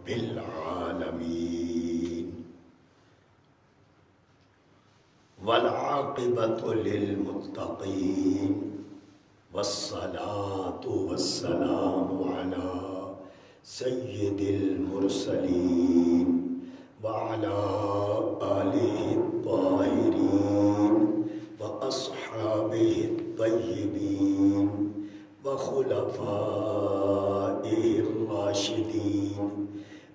العالمين والعاقبة للمتقين والصلاة والسلام على سيد المرسلين وعلى آله الطاهرين وأصحابه الطيبين وخلفائه الراشدين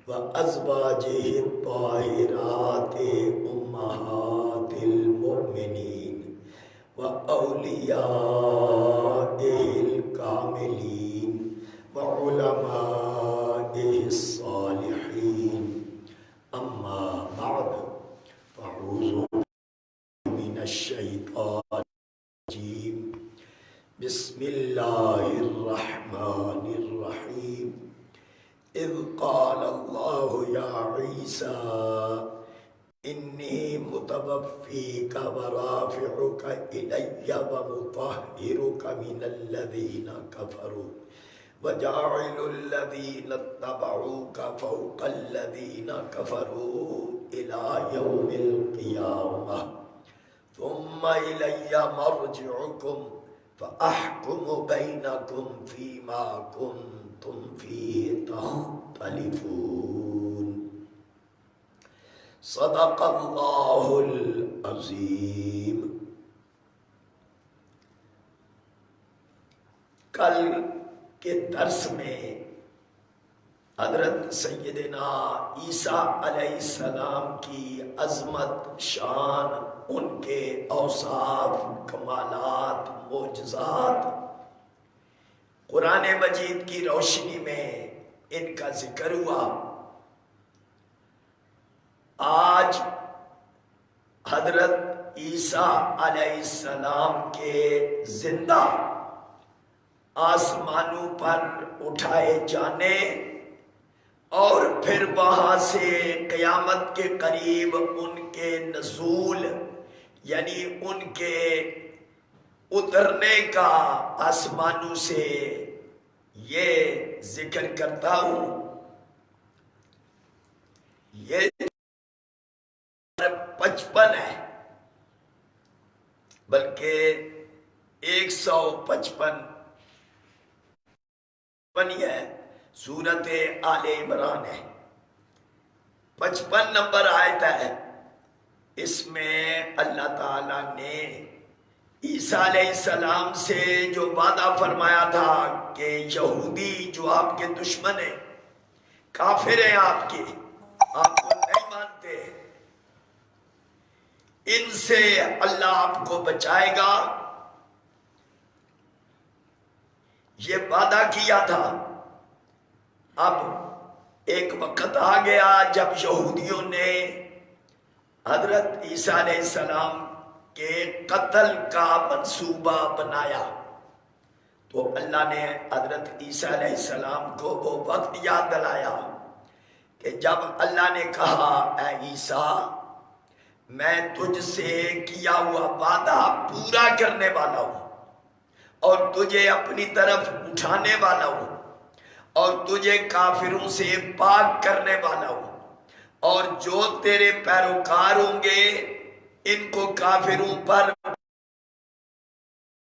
وأزواجه الطاهرات أمهات المؤمنين وأوليائه الكاملين وعلمائه الصالحين. أما بعد فأعوذ من الشيطان الرجيم. بسم الله الرحمن الرحيم. إذ قال الله يا عيسى إني متوفيك ورافعك إلي ومطهرك من الذين كفروا وجاعل الذين اتبعوك فوق الذين كفروا إلى يوم القيامة ثم إلي مرجعكم فأحكم بينكم فيما كنتم فيه تختلفون. صدق اللہ العظیم. کل کے درس میں حضرت سیدنا عیسیٰ علیہ السلام کی عظمت، شان، ان کے اوصاف، کمالات، معجزات، قرآن مجید کی روشنی میں ان کا ذکر ہوا. آج حضرت عیسیٰ علیہ السلام کے زندہ آسمانوں پر اٹھائے جانے اور پھر وہاں سے قیامت کے قریب ان کے نزول یعنی ان کے اترنے کا آسمانوں سے یہ ذکر کرتا ہوں. یہ 55 ہے، بلکہ 155 ہے. سورت آل عمران ہے، 55 نمبر آیت ہے. اس میں اللہ تعالیٰ نے عیسیٰ علیہ السلام سے جو وعدہ فرمایا تھا کہ یہودی جو آپ کے دشمن ہیں، کافر ہیں، آپ کو نہیں مانتے، ان سے اللہ آپ کو بچائے گا، یہ وعدہ کیا تھا. اب ایک وقت آ گیا جب یہودیوں نے حضرت عیسیٰ علیہ السلام کے قتل کا منصوبہ بنایا، تو اللہ نے حضرت عیسیٰ علیہ السلام کو وہ وقت یاد دلایا کہ جب اللہ نے کہا اے عیسیٰ میں تجھ سے کیا ہوا وعدہ پورا کرنے والا ہوں اور تجھے اپنی طرف اٹھانے والا ہوں اور تجھے کافروں سے پاک کرنے والا ہوں، اور جو تیرے پیروکار ہوں گے ان کو کافروں پر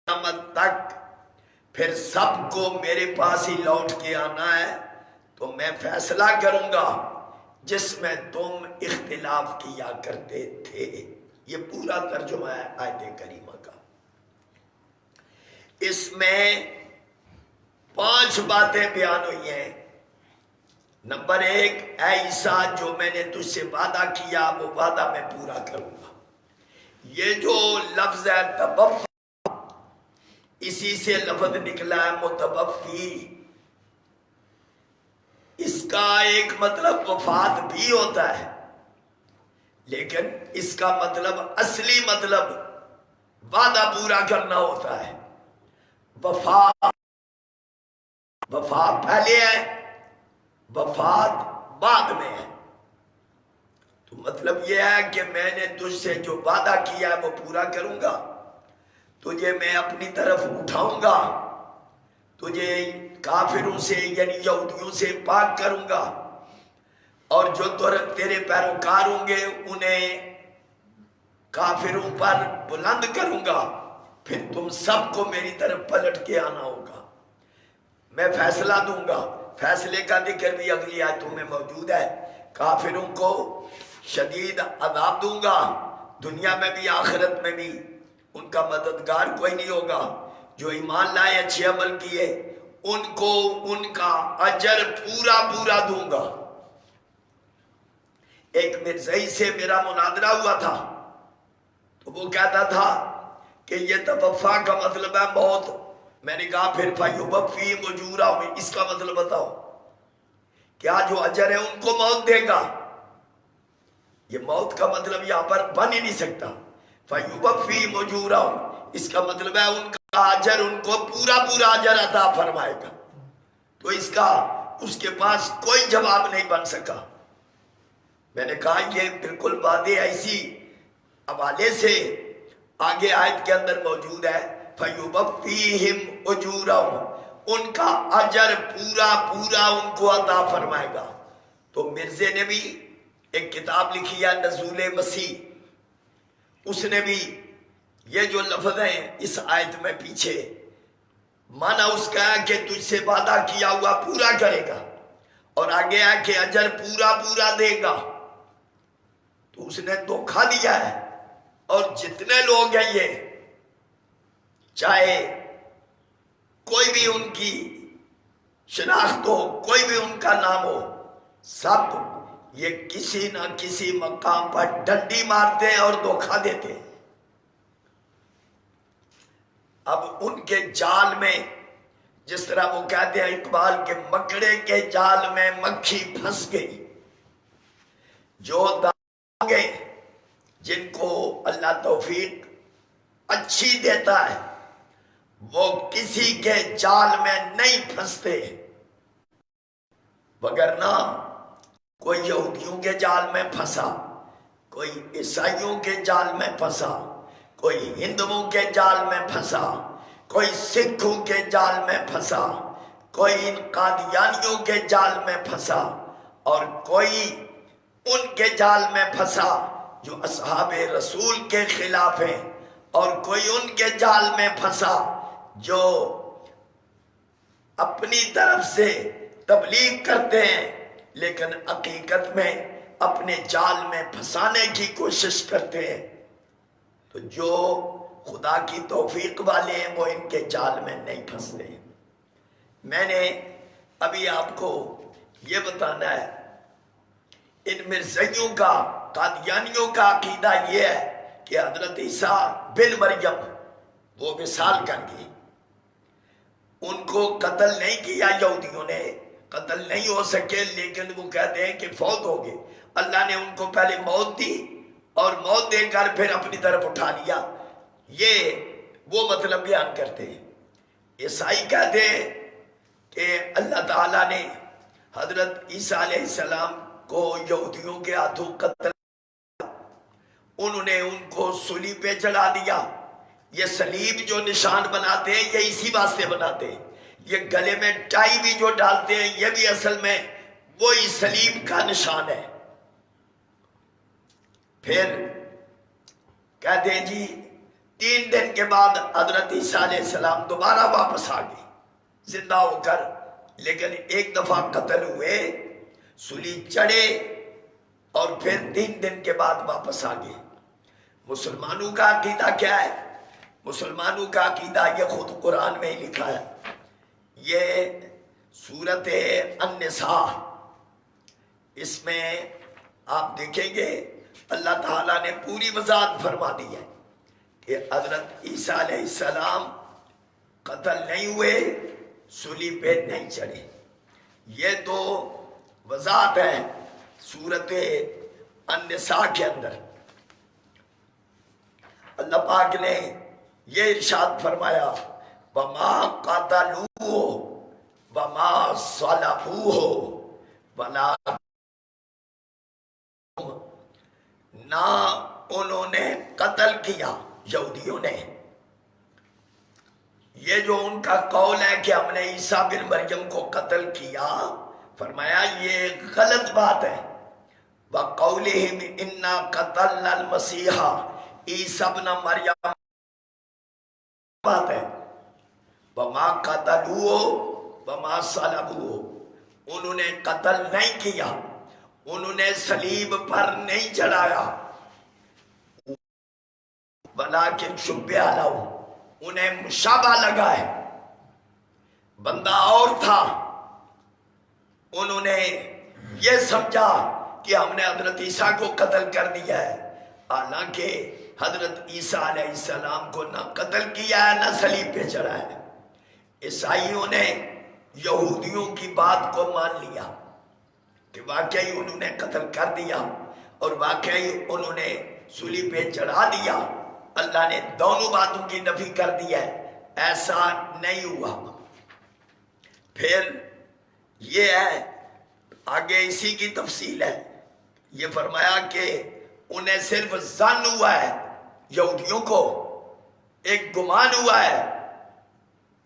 قیامت تک پھر سب کو میرے پاس ہی لوٹ کے آنا ہے، تو میں فیصلہ کروں گا جس میں تم اختلاف کیا کرتے تھے. یہ پورا ترجمہ ہے آیت کریمہ کا. اس میں 5 باتیں بیان ہوئی ہیں. نمبر 1، اے عیسیٰ جو میں نے تجھ سے وعدہ کیا وہ وعدہ میں پورا کروں گا. یہ جو لفظ ہے توفی، اسی سے لفظ نکلا ہے متوفی. اس کا ایک مطلب وفات بھی ہوتا ہے، لیکن اس کا مطلب اصلی مطلب وعدہ پورا کرنا ہوتا ہے. وفات پہلے ہے، وفات بعد میں ہے. تو مطلب یہ ہے کہ میں نے تجھ سے جو وعدہ کیا ہے وہ پورا کروں گا، تجھے میں اپنی طرف اٹھاؤں گا، تجھے کافروں سے یعنی یہودیوں سے پاک کروں گا، اور جو تیرے پیروکار ہوں گے انہیں کافروں پر بلند کروں گا، پھر تم سب کو میری طرف پلٹ کے آنا ہوگا، میں فیصلہ دوں گا۔ فیصلے کا ذکر بھی اگلی آیتوں میں موجود ہے۔ کافروں کو شدید عذاب دوں گا، دنیا میں بھی آخرت میں بھی ان کا مددگار کوئی نہیں ہوگا۔ جو ایمان لائے اچھے عمل کیے ان کو ان کا اجر پورا پورا دوں گا۔ ایک مرزائی سے میرا مناظرہ ہوا تھا تو وہ کہتا تھا کہ یہ توفا کا مطلب ہے موت۔ میں نے کہا پھر فَيُوَفِّيهِمْ أُجُورَهُمْ اس کا مطلب بتاؤ، کیا جو اجر ہے ان کو موت دے گا؟ یہ موت کا مطلب یہاں پر بن ہی نہیں سکتا۔ فَيُوَفِّيهِمْ أُجُورَهُمْ اس کا مطلب ہے ان کا اجر ان کو پورا پورا اجر عطا فرمائے گا۔ تو اس کا اس کے پاس کوئی جواب نہیں بن سکا۔ میں نے کہا یہ بالکل واضح ایسی حوالے سے آگے آیت کے اندر موجود ہے فَيُوَفِّيهِمْ أُجُورَهُمْ ان کا اجر پورا پورا ان کو عطا فرمائے گا۔ تو مرزے نے بھی ایک کتاب لکھی ہے نزول مسیح، اس نے بھی یہ جو لفظ ہیں اس آیت میں پیچھے مانا اس کا ہے کہ تجھ سے وعدہ کیا ہوا پورا کرے گا، اور آگے ہے کہ اجر پورا پورا دے گا۔ تو اس نے دھوکھا دیا ہے، اور جتنے لوگ ہیں یہ چاہے کوئی بھی ان کی شناخت ہو، کوئی بھی ان کا نام ہو، سب یہ کسی نہ کسی مقام پر ڈنڈی مارتے ہیں اور دھوکھا دیتے ہیں۔ اب ان کے جال میں جس طرح وہ کہتے ہیں اقبال کے مکڑے کے جال میں مکھی پھنس گئی، جو داغے جن کو اللہ توفیق اچھی دیتا ہے وہ کسی کے جال میں نہیں پھنستے، وگرنہ کوئی یہودیوں کے جال میں پھنسا، کوئی عیسائیوں کے جال میں پھنسا، کوئی ہندوؤں کے جال میں پھنسا، کوئی سکھوں کے جال میں پھنسا، کوئی ان قادیانیوں کے جال میں پھنسا، اور کوئی ان کے جال میں پھنسا جو اصحاب رسول کے خلاف ہیں، اور کوئی ان کے جال میں پھنسا جو اپنی طرف سے تبلیغ کرتے ہیں لیکن حقیقت میں اپنے جال میں پھنسانے کی کوشش کرتے ہیں۔ تو جو خدا کی توفیق والے ہیں وہ ان کے جال میں نہیں پھنستے۔ میں نے ابھی آپ کو یہ بتانا ہے ان مرزائیوں کا، قادیانیوں کا عقیدہ یہ ہے کہ حضرت عیسیٰ بن مریم وہ وصال کر گئی، ان کو قتل نہیں کیا، یہودیوں نے قتل نہیں ہو سکے، لیکن وہ کہتے ہیں کہ فوت ہو گئے۔ اللہ نے ان کو پہلے موت دی اور موت دے کر پھر اپنی طرف اٹھا لیا، یہ وہ مطلب بیان کرتے ہیں۔ عیسائی کہتے ہیں کہ اللہ تعالیٰ نے حضرت عیسیٰ علیہ السلام کو یہودیوں کے ہاتھوں قتل، انہوں نے ان کو صلیب پہ چڑھا دیا۔ یہ صلیب جو نشان بناتے ہیں یہ اسی واسطے بناتے ہیں، یہ گلے میں ٹائی بھی جو ڈالتے ہیں یہ بھی اصل میں وہی صلیب کا نشان ہے۔ پھر کہتے ہیں جی 3 دن کے بعد حضرت عیسیٰ علیہ السلام دوبارہ واپس آ گئے زندہ ہو کر، لیکن ایک دفعہ قتل ہوئے، صلیب چڑھے، اور پھر 3 دن کے بعد واپس آ گئے۔ مسلمانوں کا عقیدہ کیا ہے؟ مسلمانوں کا عقیدہ یہ خود قرآن میں ہی لکھا ہے، یہ سورت النساء، اس میں آپ دیکھیں گے اللہ تعالیٰ نے پوری وضاحت فرما دی ہے کہ حضرت عیسیٰ علیہ السلام قتل نہیں ہوئے، صلیب پہ نہیں چڑھے۔ یہ تو وضاحت ہے سورت النساء کے اندر۔ اللہ پاک نے یہ ارشاد فرمایا وَمَا قَتَلُوهُ وَمَا صَلَبُوهُ وَلَٰكِنَّ نہ انہوں نے قتل کیا، یہودیوں نے۔ یہ جو ان کا قول ہے کہ ہم نے عیسیٰ بن مریم کو قتل کیا، فرمایا یہ غلط بات ہے۔ وقولہم انا قتلنا المسیح عیسی ابن مریم، بات ہے وما قتلوه وما صلبوه، انہوں نے قتل نہیں کیا، انہوں نے صلیب پر نہیں چڑھایا، ولیکن شبہ لہو، انہیں مشابہ لگا ہے، بندہ اور تھا، انہوں نے یہ سمجھا کہ ہم نے حضرت عیسیٰ کو قتل کر دیا ہے، حالانکہ حضرت عیسیٰ علیہ السلام کو نہ قتل کیا ہے نہ صلیب پہ چڑھا ہے۔ عیسائیوں نے یہودیوں کی بات کو مان لیا کہ واقعی انہوں نے قتل کر دیا اور واقعی انہوں نے صلیب پہ چڑھا دیا، اللہ نے دونوں باتوں کی نفی کر دی ہے، ایسا نہیں ہوا۔ پھر یہ ہے آگے اسی کی تفصیل ہے، یہ فرمایا کہ انہیں صرف ظن ہوا ہے، یہودیوں کو ایک گمان ہوا ہے،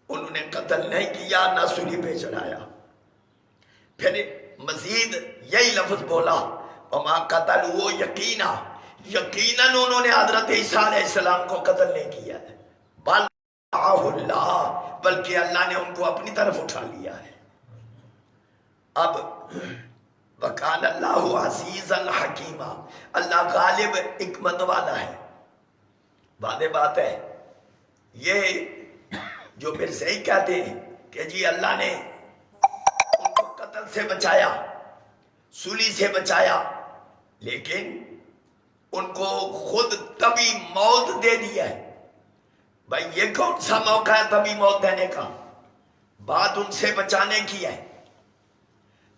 انہوں نے قتل نہیں کیا نہ صلیب پہ چڑھایا۔ پھر مزید یہی لفظ بولا وما قتلوا یقینا، یقیناً انہوں نے حضرت عیسیٰ علیہ السلام کو قتل نہیں کیا ہے، بل اللہ، بلکہ اللہ نے ان کو اپنی طرف اٹھا لیا ہے۔ اب وکان اللہ عزیزا حکیما، اللہ غالب حکمت والا ہے۔ واضح بات ہے، یہ جو پھر صحیح کہتے ہیں کہ جی اللہ نے ان کو قتل سے بچایا، سولی سے بچایا، لیکن ان کو خود تبھی موت دے دیا ہے۔ بھائی یہ کون سا موقع ہے تبھی موت دینے کا؟ بات ان سے بچانے کی ہے،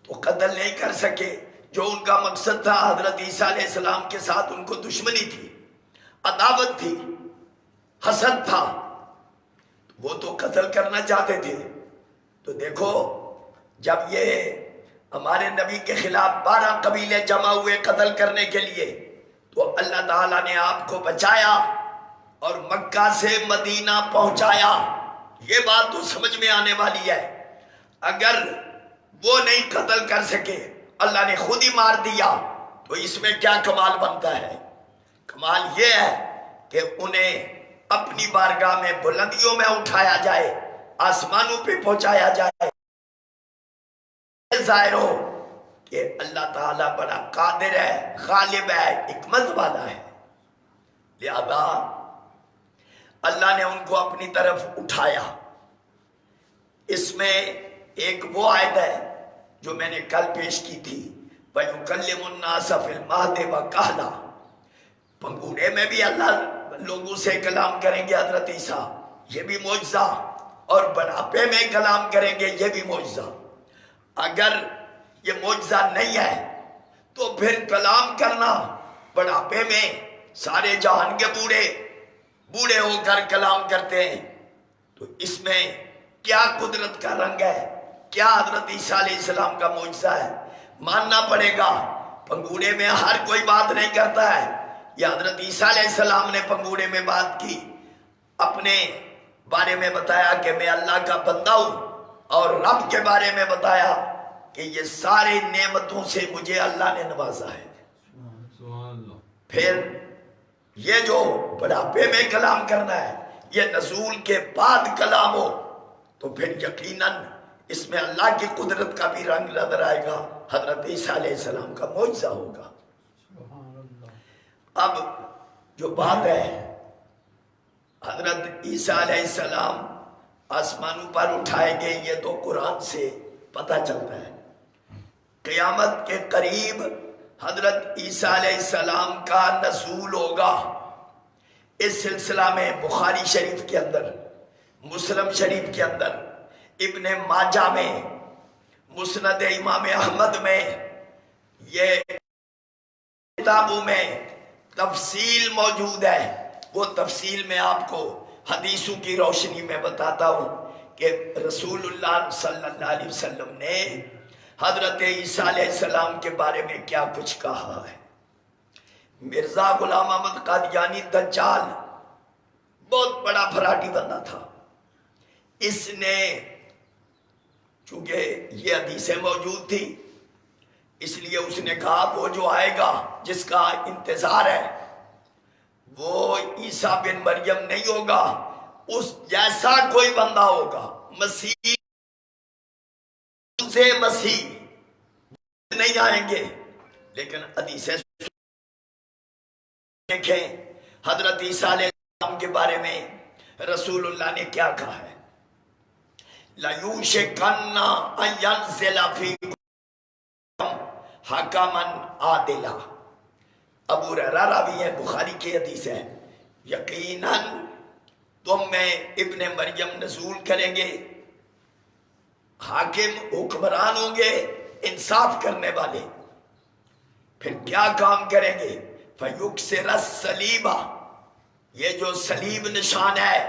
تو قتل نہیں کر سکے۔ جو ان کا مقصد تھا، حضرت عیسیٰ علیہ السلام کے ساتھ ان کو دشمنی تھی، عداوت تھی، حسد تھا، وہ تو قتل کرنا چاہتے تھے۔ تو دیکھو جب یہ ہمارے نبی کے خلاف 12 قبیلے جمع ہوئے قتل کرنے کے لیے، تو اللہ تعالیٰ نے آپ کو بچایا اور مکہ سے مدینہ پہنچایا۔ یہ بات تو سمجھ میں آنے والی ہے، اگر وہ نہیں قتل کر سکے، اللہ نے خود ہی مار دیا، تو اس میں کیا کمال بنتا ہے؟ کمال یہ ہے کہ انہیں اپنی بارگاہ میں بلندیوں میں اٹھایا جائے، آسمانوں پہ پہنچایا جائے، ظاہر ہو کہ اللہ تعالیٰ بڑا قادر ہے، غالب ہے، حکمت والا ہے۔ لہذا اللہ نے ان کو اپنی طرف اٹھایا۔ اس میں ایک وہ آیت ہے جو میں نے کل پیش کی تھی، وَيُكَلِّمُ النَّاسَ فِي الْمَهْدِ وَكَهْلًا، پنگوڑے میں بھی اللہ لوگوں سے کلام کریں گے حضرت عیسیٰ، یہ بھی معجزہ، اور بڑھاپے میں کلام کریں گے، یہ بھی معجزہ۔ اگر یہ معجزہ نہیں ہے تو پھر کلام کرنا بڑھاپے میں، سارے جہان کے بوڑھے ہو کر کلام کرتے ہیں، تو اس میں کیا قدرت کا رنگ ہے، کیا حضرت عیسیٰ علیہ السلام کا معجزہ ہے؟ ماننا پڑے گا، پنگوڑے میں ہر کوئی بات نہیں کرتا ہے۔ یہ حضرت عیسیٰ علیہ السلام نے پنگوڑے میں بات کی، اپنے بارے میں بتایا کہ میں اللہ کا بندہ ہوں، اور رب کے بارے میں بتایا کہ یہ ساری نعمتوں سے مجھے اللہ نے نوازا ہے۔ پھر یہ جو بڑھاپے میں کلام کرنا ہے، یہ نزول کے بعد کلام ہو، تو پھر یقیناً اس میں اللہ کی قدرت کا بھی رنگ نظر آئے گا، حضرت عیسیٰ علیہ السلام کا معجزہ ہوگا۔ اب جو بات ہے حضرت عیسیٰ علیہ السلام آسمانوں پر اٹھائے گئے، یہ تو قرآن سے پتہ چلتا ہے۔ قیامت کے قریب حضرت عیسیٰ علیہ السلام کا نزول ہوگا۔ اس سلسلہ میں بخاری شریف کے اندر، مسلم شریف کے اندر، ابن ماجہ میں، مسند امام احمد میں، یہ کتابوں میں تفصیل موجود ہے۔ وہ تفصیل میں آپ کو حدیثوں کی روشنی میں بتاتا ہوں کہ رسول اللہ صلی اللہ علیہ وسلم نے حضرت عیسیٰ علیہ السلام کے بارے میں کیا کچھ کہا ہے۔ مرزا غلام احمد قادیانی دجال بہت بڑا فراڈی بندہ تھا، اس نے چونکہ یہ حدیثیں موجود تھی، اس لیے اس نے کہا وہ جو آئے گا جس کا انتظار ہے وہ عیسیٰ بن مریم نہیں ہوگا، اس جیسا کوئی بندہ ہوگا، مسیح سے مسیح نہیں آئیں گے۔ لیکن حدیثیں دیکھیں حضرت عیسیٰ علیہ السلام کے بارے میں رسول اللہ نے کیا کہا ہے، لَيُوشِكَنَّ أَن يَنزِلَ فِيكُمْ حَكَمًا عَادِلًا۔ ابو ہریرہ راوی ہے، بخاری کی حدیث ہے، یقیناً تم میں ابن مریم نزول کریں گے، حاکم حکمران ہوں گے، انصاف کرنے والے۔ پھر کیا کام کریں گے، فَيُكْسِرَ الصَّلِيبَ، یہ جو صلیب نشان ہے،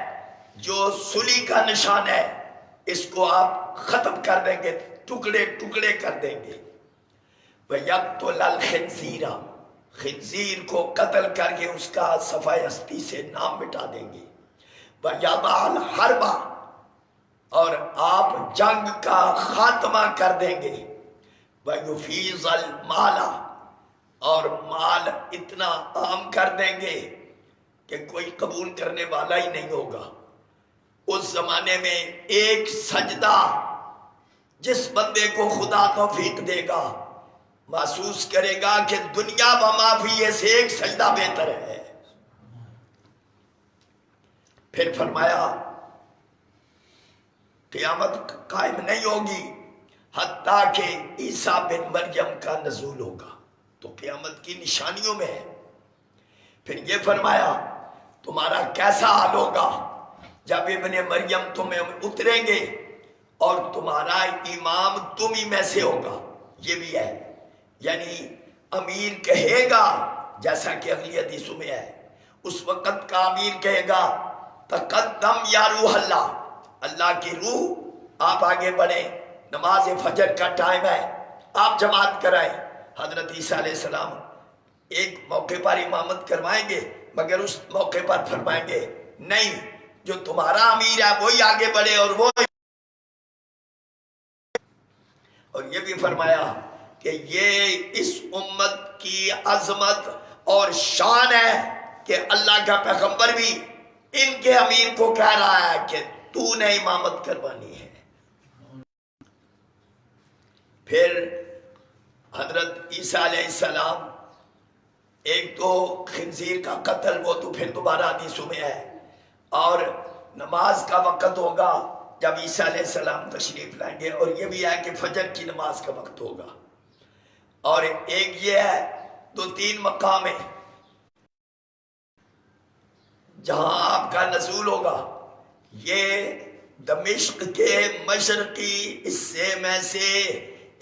جو سلی کا نشان ہے، اس کو آپ ختم کر دیں گے، ٹکڑے ٹکڑے کر دیں گے۔ وَيَقْتُلَ الْخِنْزِيرَ، خنزیر کو قتل کر کے اس کا صفحہ ہستی سے نام مٹا دیں گے۔ وَيَضَعَ الْحَرْبَ، اور آپ جنگ کا خاتمہ کر دیں گے۔ وَيُفِيضَ الْمَالَ، اور مال اتنا عام کر دیں گے کہ کوئی قبول کرنے والا ہی نہیں ہوگا۔ اس زمانے میں ایک سجدہ جس بندے کو خدا توفیق دے گا محسوس کرے گا کہ دنیا وما فیہ سے ایک سجدہ بہتر ہے۔ پھر فرمایا قیامت قائم نہیں ہوگی حتیٰ کہ عیسیٰ بن مریم کا نزول ہوگا، تو قیامت کی نشانیوں میں ہے۔ پھر یہ فرمایا تمہارا کیسا حال ہوگا جب ابن مریم تمہیں اتریں گے اور تمہارا امام تم ہی میں سے ہوگا۔ یہ بھی ہے، یعنی امیر کہے گا، جیسا کہ اگلی حدیثوں میں ہے، اس وقت کا امیر کہے گا تقدم یا روح اللہ، اللہ کی روح آپ آگے بڑھیں، نماز فجر کا ٹائم ہے، آپ جماعت کرائیں۔ حضرت عیسیٰ علیہ السلام ایک موقع پر امامت کروائیں گے، مگر اس موقع پر فرمائیں گے نہیں، جو تمہارا امیر ہے وہی آگے بڑھے، اور یہ بھی فرمایا کہ یہ اس امت کی عظمت اور شان ہے کہ اللہ کا پیغمبر بھی ان کے امیر کو کہہ رہا ہے کہ تو نے امامت کروانی ہے۔ پھر حضرت عیسیٰ علیہ السلام، ایک تو خنزیر کا قتل، وہ تو پھر دوبارہ حدیثوں میں ہے، اور نماز کا وقت ہوگا جب عیسیٰ علیہ السلام تشریف لائیں گے، اور یہ بھی ہے کہ فجر کی نماز کا وقت ہوگا، اور ایک یہ ہے، دو تین مقام ہے جہاں آپ کا نزول ہوگا۔ یہ دمشق کے مشرقی حصے میں سے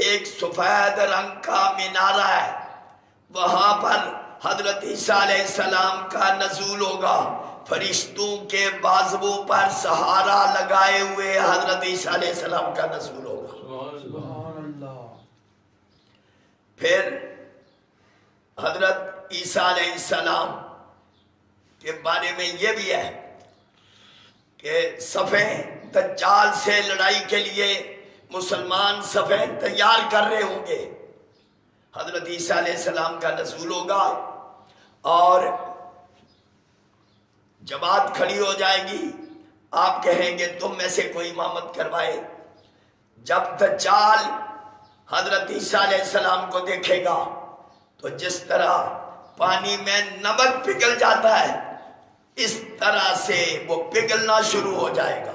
ایک سفید رنگ کا مینارہ ہے، وہاں پر حضرت عیسیٰ علیہ السلام کا نزول ہوگا، فرشتوں کے بازو پر سہارا لگائے ہوئے حضرت عیسیٰ علیہ السلام کا نزول ہوگا۔ پھر حضرت عیسیٰ علیہ السلام کے بارے میں یہ بھی ہے کہ صفیں دجال سے لڑائی کے لیے مسلمان صفیں تیار کر رہے ہوں گے، حضرت عیسیٰ علیہ السلام کا نزول ہوگا اور جماعت کھڑی ہو جائے گی، آپ کہیں گے تم میں سے کوئی امامت کروائے۔ جب دجال حضرت عیسیٰ علیہ السلام کو دیکھے گا تو جس طرح پانی میں نمک پگھل جاتا ہے اس طرح سے وہ پگھلنا شروع ہو جائے گا۔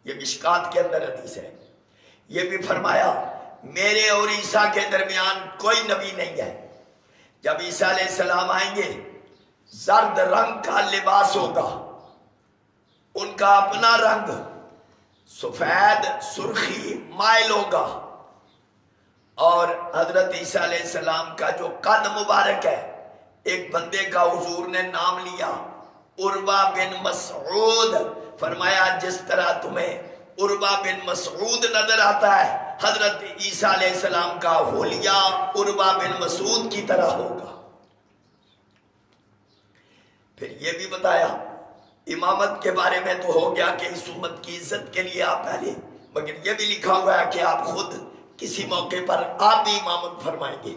یہ مشکات کے اندر حدیث ہے۔ یہ بھی فرمایا میرے اور عیسیٰ کے درمیان کوئی نبی نہیں ہے۔ جب عیسیٰ علیہ السلام آئیں گے زرد رنگ کا لباس ہوگا، ان کا اپنا رنگ سفید سرخی مائل ہوگا، اور حضرت عیسیٰ علیہ السلام کا جو قد مبارک ہے، ایک بندے کا حضور نے نام لیا عروہ بن مسعود، فرمایا جس طرح تمہیں عروہ بن مسعود نظر آتا ہے حضرت عیسیٰ علیہ السلام کا حلیہ عروہ بن مسعود کی طرح ہوگا۔ پھر یہ بھی بتایا امامت کے بارے میں تو ہو گیا کہ اس امت کی عزت کے لیے آپ پہلے، مگر یہ بھی لکھا ہوا ہے کہ آپ خود کسی موقع پر آپ بھی امامت فرمائیں گے.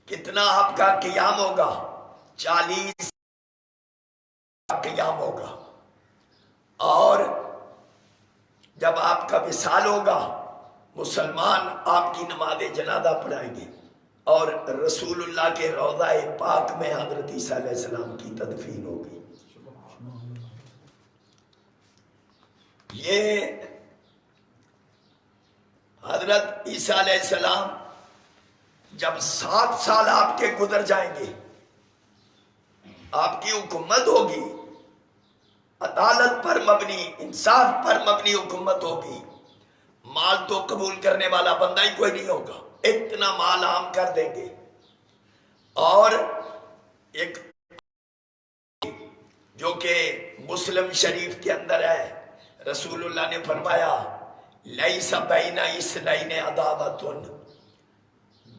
کتنا آپ کا قیام ہوگا؟ 40 قیام ہوگا. اور جب آپ کا وصال ہوگا مسلمان آپ کی نماز جنازہ پڑھائیں گے اور رسول اللہ کے روضہ پاک میں حضرت عیسیٰ علیہ السلام کی تدفین ہوگی. یہ حضرت عیسیٰ علیہ السلام جب 7 سال آپ کے گزر جائیں گے، آپ کی حکومت ہوگی، عدالت پر مبنی، انصاف پر مبنی حکومت ہوگی. مال تو قبول کرنے والا بندہ ہی کوئی نہیں ہوگا، اتنا مال عام کر دیں گے. اور ایک جو کہ مسلم شریف کے اندر ہے، رسول اللہ نے فرمایا لیس بین اثنین عداوۃ،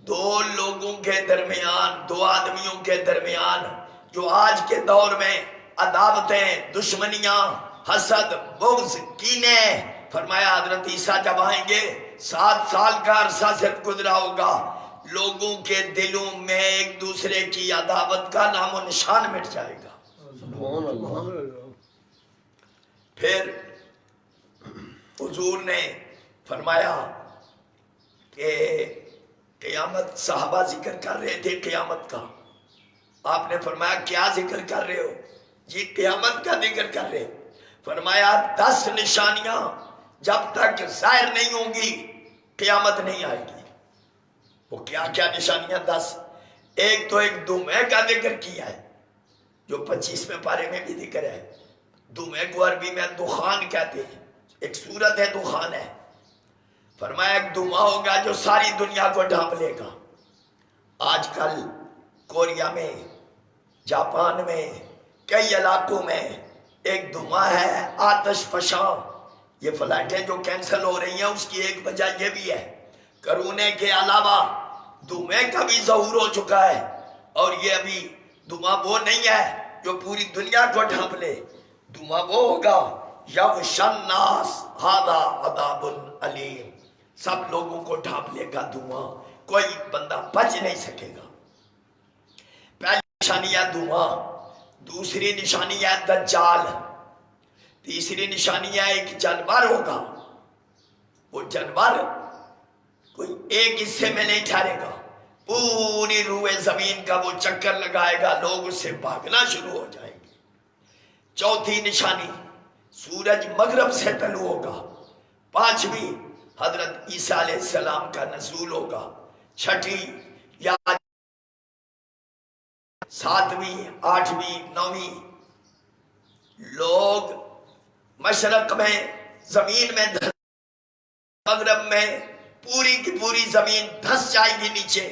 2 لوگوں کے درمیان، 2 آدمیوں کے درمیان جو آج کے دور میں عداوتیں، دشمنیاں، حسد، بغض، کینے، فرمایا حضرت عیسیٰ جب آئیں گے 7 سال کا عرصہ صرف گزرا ہوگا، لوگوں کے دلوں میں ایک دوسرے کی عداوت کا نام و نشان مٹ جائے گا. پھر حضور نے فرمایا کہ قیامت، صحابہ ذکر کر رہے تھے قیامت کا. آپ نے فرمایا کیا ذکر کر رہے ہو؟ جی قیامت کا ذکر کر رہے. فرمایا 10 نشانیاں جب تک ظاہر نہیں ہوں گی قیامت نہیں آئے گی. وہ کیا کیا نشانیاں؟ 10. ایک تو ایک دھوئیں کا ذکر کیا ہے جو 25ویں پارے میں بھی ذکر ہے. دھوئیں کو عربی میں دخان کہتے ہیں، ایک صورت ہے دخان ہے. فرمایا ایک دھواں ہوگا جو ساری دنیا کو ڈھانپ لے گا. آج کل کوریا میں، جاپان میں، کئی علاقوں میں ایک دھواں ہے آتش فشاں. یہ فلائٹیں جو کینسل ہو رہی ہیں اس کی ایک وجہ یہ بھی ہے، کرونے کے علاوہ دھوئیں کا بھی ظہور ہو چکا ہے. اور یہ ابھی دھواں وہ نہیں ہے جو پوری دنیا کو ڈھانپ لے. دھواں وہ ہوگا یغشی الناس ھذا عذاب علیم، سب لوگوں کو ڈھانپ لے گا دھواں، کوئی بندہ بچ نہیں سکے گا. پہلی نشانی ہے دھواں، دوسری نشانی ہے دجال، تیسری نشانی ہے ایک جانور ہوگا. وہ جانور کوئی ایک حصے میں نہیں ٹھہرے گا، پوری روئے زمین کا وہ چکر لگائے گا، لوگ اس سے بھاگنا شروع ہو جائیں گے. چوتھی نشانی سورج مغرب سے طلوع ہوگا. پانچویں حضرت عیسیٰ علیہ السلام کا نزول ہوگا. چھٹی یا ساتویں، آٹھویں، نویں لوگ مشرق میں زمین میں مغرب میں پوری کی پوری زمین دھس جائے گی نیچے.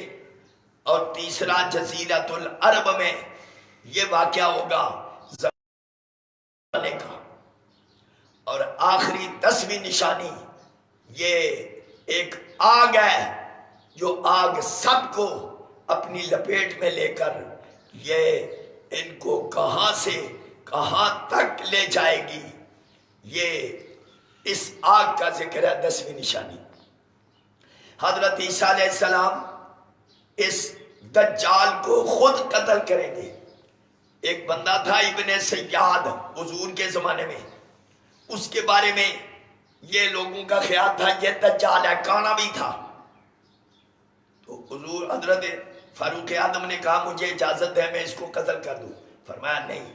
اور تیسرا جزیرۃ العرب میں یہ واقعہ ہوگا زمین کا. اور آخری 10ویں نشانی یہ ایک آگ ہے جو آگ سب کو اپنی لپیٹ میں لے کر یہ ان کو کہاں سے کہاں تک لے جائے گی. یہ اس آگ کا ذکر ہے 10ویں نشانی. حضرت عیسیٰ علیہ السلام اس دجال کو خود قتل کریں گے. ایک بندہ تھا ابن سیاد حضور کے زمانے میں، اس کے بارے میں یہ لوگوں کا خیال تھا یہ دجال ہے، کانا بھی تھا. تو حضور حضرت فاروق اعظم نے کہا مجھے اجازت ہے میں اس کو قتل کر دوں. فرمایا نہیں،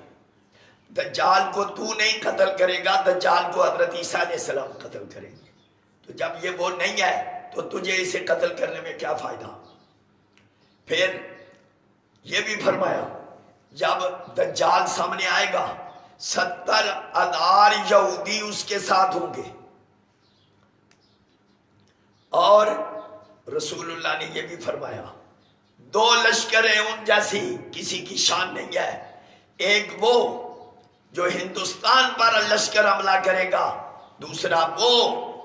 دجال کو تو نہیں قتل کرے گا، دجال کو حضرت عیسیٰ علیہ السلام قتل کریں گے. تو جب یہ وہ نہیں ہے تو تجھے اسے قتل کرنے میں کیا فائدہ. پھر یہ بھی فرمایا جب دجال سامنے آئے گا 70,000 یہودی اس کے ساتھ ہوں گے. اور رسول اللہ نے یہ بھی فرمایا 2 لشکریں ان جیسی کسی کی شان نہیں ہے. ایک وہ جو ہندوستان پر لشکر حملہ کرے گا، دوسرا وہ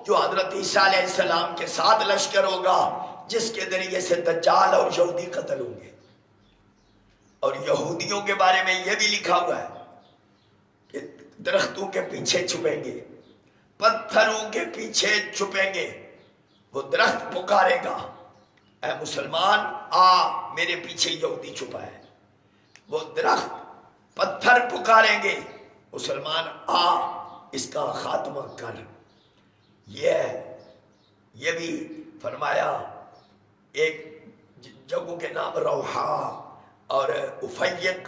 جو حضرت عیسیٰ علیہ السلام کے ساتھ لشکر ہوگا جس کے ذریعے سے دجال اور یہودی قتل ہوں گے. اور یہودیوں کے بارے میں یہ بھی لکھا ہوا ہے کہ درختوں کے پیچھے چھپیں گے، پتھروں کے پیچھے چھپیں گے، وہ درخت پکارے گا اے مسلمان آ میرے پیچھے یہودی چھپا ہے، وہ درخت پتھر پکاریں گے مسلمان آ اس کا خاتمہ کر۔ یہ بھی فرمایا ایک جگہوں کے نام روحا اور افیق،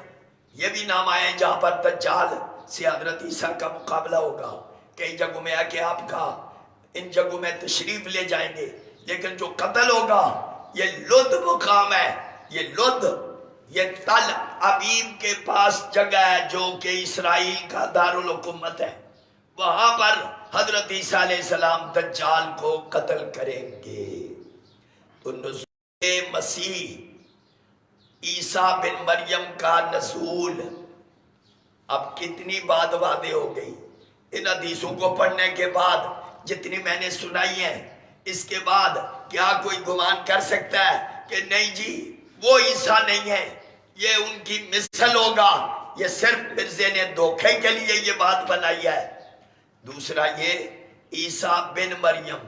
یہ بھی نام آئے جہاں پر دجال سے حضرت عیسیٰ کا مقابلہ ہوگا۔ کئی جگہوں میں ہے کہ آپ کا ان جگہوں میں تشریف لے جائیں گے، لیکن جو قتل ہوگا یہ لد مقام ہے، یہ لد، یہ تل ابیب کے پاس جگہ ہے جو کہ اسرائیل کا دارالحکومت ہے، وہاں پر حضرت عیسیٰ علیہ السلام دجال کو قتل کریں گے۔ تو نزول مسیح عیسیٰ بن مریم کا نزول اب کتنی بات واضح ہو گئی ان حدیثوں کو پڑھنے کے بعد، جتنی میں نے سنائی ہیں۔ اس کے بعد کیا کوئی گمان کر سکتا ہے کہ نہیں جی وہ عیسیٰ نہیں ہے، یہ ان کی مثل ہوگا، یہ صرف مرزے نے دھوکے کے لیے یہ بات بنائی ہے۔ دوسرا یہ عیسیٰ بن مریم،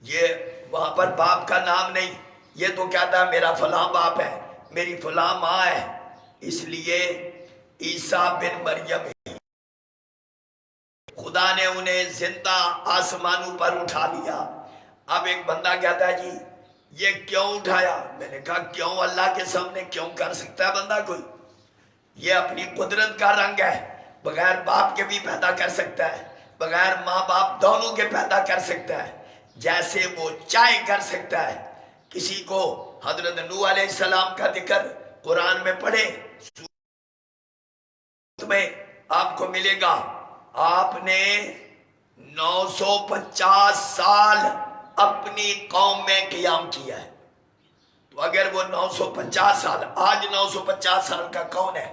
یہ وہاں پر باپ کا نام نہیں، یہ تو کہتا ہے میرا فلاں باپ ہے، میری فلاں ماں ہے، اس لیے عیسیٰ بن مریم خدا نے انہیں زندہ آسمانوں پر اٹھا لیا۔ اب ایک بندہ کہتا ہے جی یہ کیوں اٹھایا؟ میں نے کہا کیوں؟ اللہ کے سامنے کیوں کر سکتا ہے بندہ کوئی؟ یہ اپنی قدرت کا رنگ ہے، بغیر باپ کے بھی پیدا کر سکتا ہے، بغیر ماں باپ دونوں کے پیدا کر سکتا ہے، جیسے وہ چاہے کر سکتا ہے۔ کسی کو حضرت نوح علیہ السلام کا ذکر قرآن میں پڑھے میں آپ کو ملے گا، آپ نے 950 سال اپنی قوم میں قیام کیا ہے۔ تو اگر وہ 950 سال، آج 950 سال کا کون ہے؟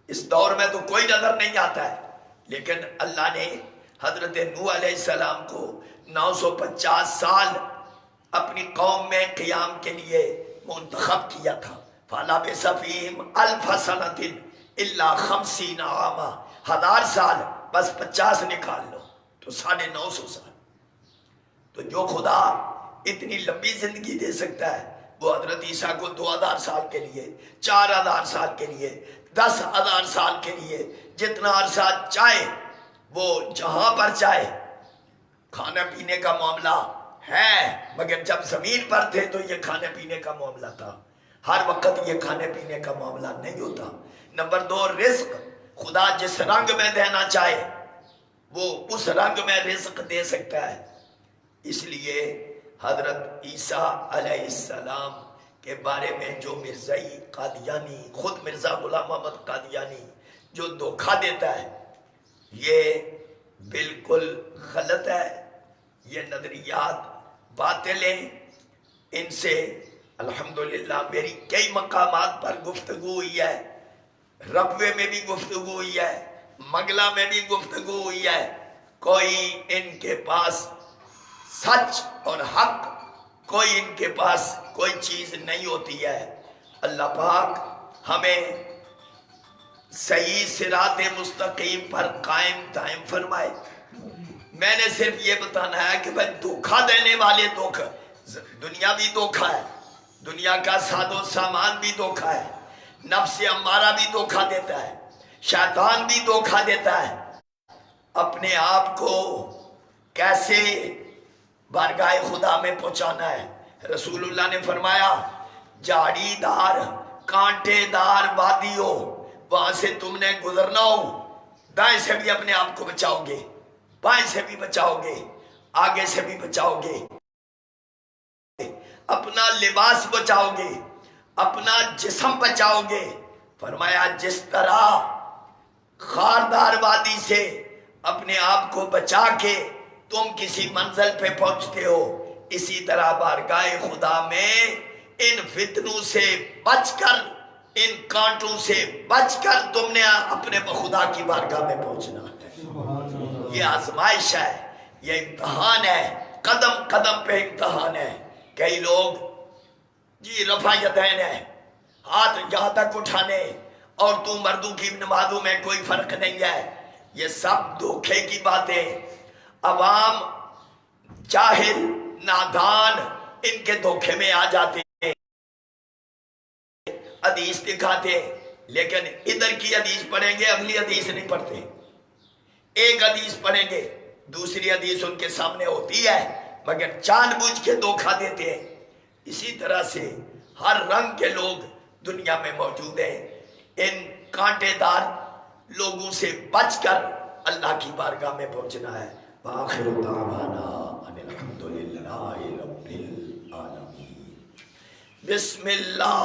اس دور میں تو کوئی نظر نہیں آتا ہے، لیکن اللہ نے حضرت نوح علیہ السلام کو 950 سال اپنی قوم میں قیام کے لیے منتخب کیا تھا۔ فَلَبِثَ فِيهِمْ أَلْفَ سَنَةٍ إِلَّا 50 عاما، 1000 سال، بس 50 نکال لو تو 950 سال۔ تو جو خدا اتنی لمبی زندگی دے سکتا ہے وہ حضرت عیسیٰ کو 2000 سال کے لیے، 4000 سال کے لیے، 10,000 سال کے لیے، جتنا عرصہ چاہے وہ جہاں پر چاہے۔ کھانا پینے کا معاملہ ہے، مگر جب زمین پر تھے تو یہ کھانے پینے کا معاملہ تھا، ہر وقت یہ کھانے پینے کا معاملہ نہیں ہوتا۔ نمبر 2، رزق، خدا جس رنگ میں دینا چاہے وہ اس رنگ میں رزق دے سکتا ہے۔ اس لیے حضرت عیسیٰ علیہ السلام کے بارے میں جو مرزائی قادیانی، خود مرزا غلام محمد قادیانی جو دھوکہ دیتا ہے، یہ بالکل غلط ہے، یہ نظریات باطل ہیں۔ ان سے الحمدللہ میری کئی مقامات پر گفتگو ہوئی ہے، ربوے میں بھی گفتگو ہوئی ہے، منگلہ میں بھی گفتگو ہوئی ہے۔ کوئی ان کے پاس سچ اور حق، کوئی ان کے پاس کوئی چیز نہیں ہوتی ہے۔ اللہ پاک ہمیں صحیح صراط مستقیم پر قائم دائم فرمائے۔ میں نے صرف یہ بتانا ہے کہ بھائی دھوکہ دینے والے دھوکہ، دنیا بھی دھوکہ ہے، دنیا کا ساز و سامان بھی دھوکہ ہے، نفس امارہ بھی دھوکہ دیتا ہے، شیطان بھی دھوکہ دیتا ہے۔ اپنے آپ کو کیسے بارگاہ خدا میں پہنچانا ہے؟ رسول اللہ نے فرمایا جھاڑی دار کانٹے دار وادی ہو، وہاں سے تم نے گزرنا ہو، دائیں سے بھی اپنے آپ کو بچاؤ گے، بائیں سے بھی بچاؤ گے، آگے سے بھی بچاؤ گے، اپنا لباس بچاؤ گے، اپنا جسم بچاؤ گے۔ فرمایا جس طرح خاردار وادی سے اپنے آپ کو بچا کے تم کسی منزل پہ پہنچتے ہو، اسی طرح بارگاہ خدا میں ان فتنوں سے بچ کر، ان کانٹوں سے بچ کر تم نے اپنے خدا کی بارگاہ میں پہنچنا ہے۔ یہ آزمائش ہے، یہ امتحان ہے، قدم قدم پہ امتحان ہے۔ کئی لوگ جی رفع یدین ہے، ہاتھ یہاں تک اٹھانے، اور تو مردوں کی نمازوں میں کوئی فرق نہیں ہے، یہ سب دھوکے کی باتیں۔ عوام جاہل نادان ان کے دھوکے میں آ جاتے ہیں، حدیث دکھاتے لیکن ادھر کی حدیث پڑھیں گے اگلی حدیث نہیں پڑھتے، ایک حدیث پڑھیں گے دوسری حدیث ان کے سامنے ہوتی ہے مگر جان بوجھ کے دھوکہ دیتے ہیں۔ اسی طرح سے ہر رنگ کے لوگ دنیا میں موجود ہیں، ان کانٹے دار لوگوں سے بچ کر اللہ کی بارگاہ میں پہنچنا ہے۔ وآخر دعوانا ان الحمد للہ رب العالمین۔ بسم اللہ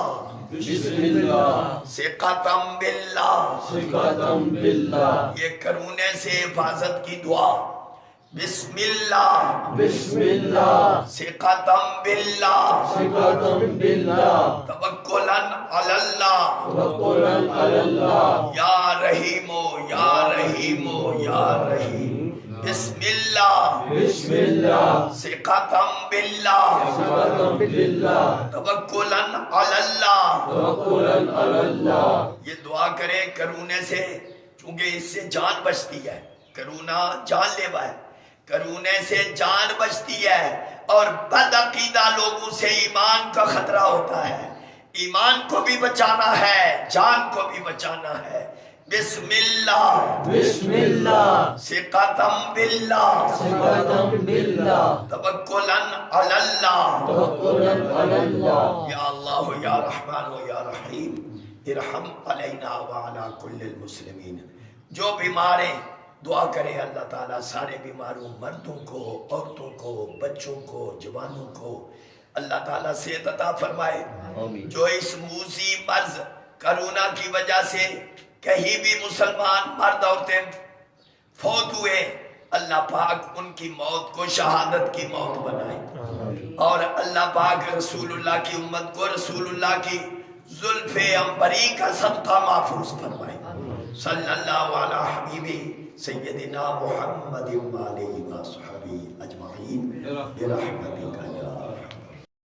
بسم اللہ ثقتم باللہ، ثقتم باللہ، یہ کرونے سے حفاظت کی دعا۔ بسم اللہ بسم اللہ ثقتم باللہ، ثقتم باللہ، توکلا علی اللہ، توکلا علی اللہ، یا رحیمو یا رحیمو یا رحیم۔ بسم اللہ بسم اللہ ثقتم باللہ، ثقتم باللہ، توکلا علی اللہ۔ توکلا علی اللہ۔ یہ دعا کریں کرونے سے، چونکہ اس سے جان بچتی ہے، کرونا جان لیوا ہے، کرونے سے جان بچتی ہے اور بد عقیدہ لوگوں سے ایمان کا خطرہ ہوتا ہے، ایمان کو بھی بچانا ہے جان کو بھی بچانا ہے۔ بسم اللہ بسم اللہ ثقتم باللہ، ثقتم باللہ، توکلا علی اللہ۔ توکلا علی اللہ۔ یا اللہ یا رحمان و یا رحیم ارحم علینا وعلی کل المسلمین۔ جو بیمار ہیں دعا کریں اللہ تعالیٰ سارے بیماروں، مردوں کو، عورتوں کو، بچوں کو، جوانوں کو اللہ تعالیٰ صحت عطا فرمائے۔ جو اس موذی مرض کرونا کی وجہ سے کہیں بھی مسلمان مرد عورتیں فوت ہوئے، اللہ پاک ان کی موت کو شہادت کی موت بنائے، اور اللہ پاک رسول اللہ کی امت کو رسول اللہ کی زلف عنبری کا صدقہ محفوظ فرمائے۔ صلی اللہ علی حبیبی سیدنا محمد و آلہ و صحبہ اجمعین برحمتک یا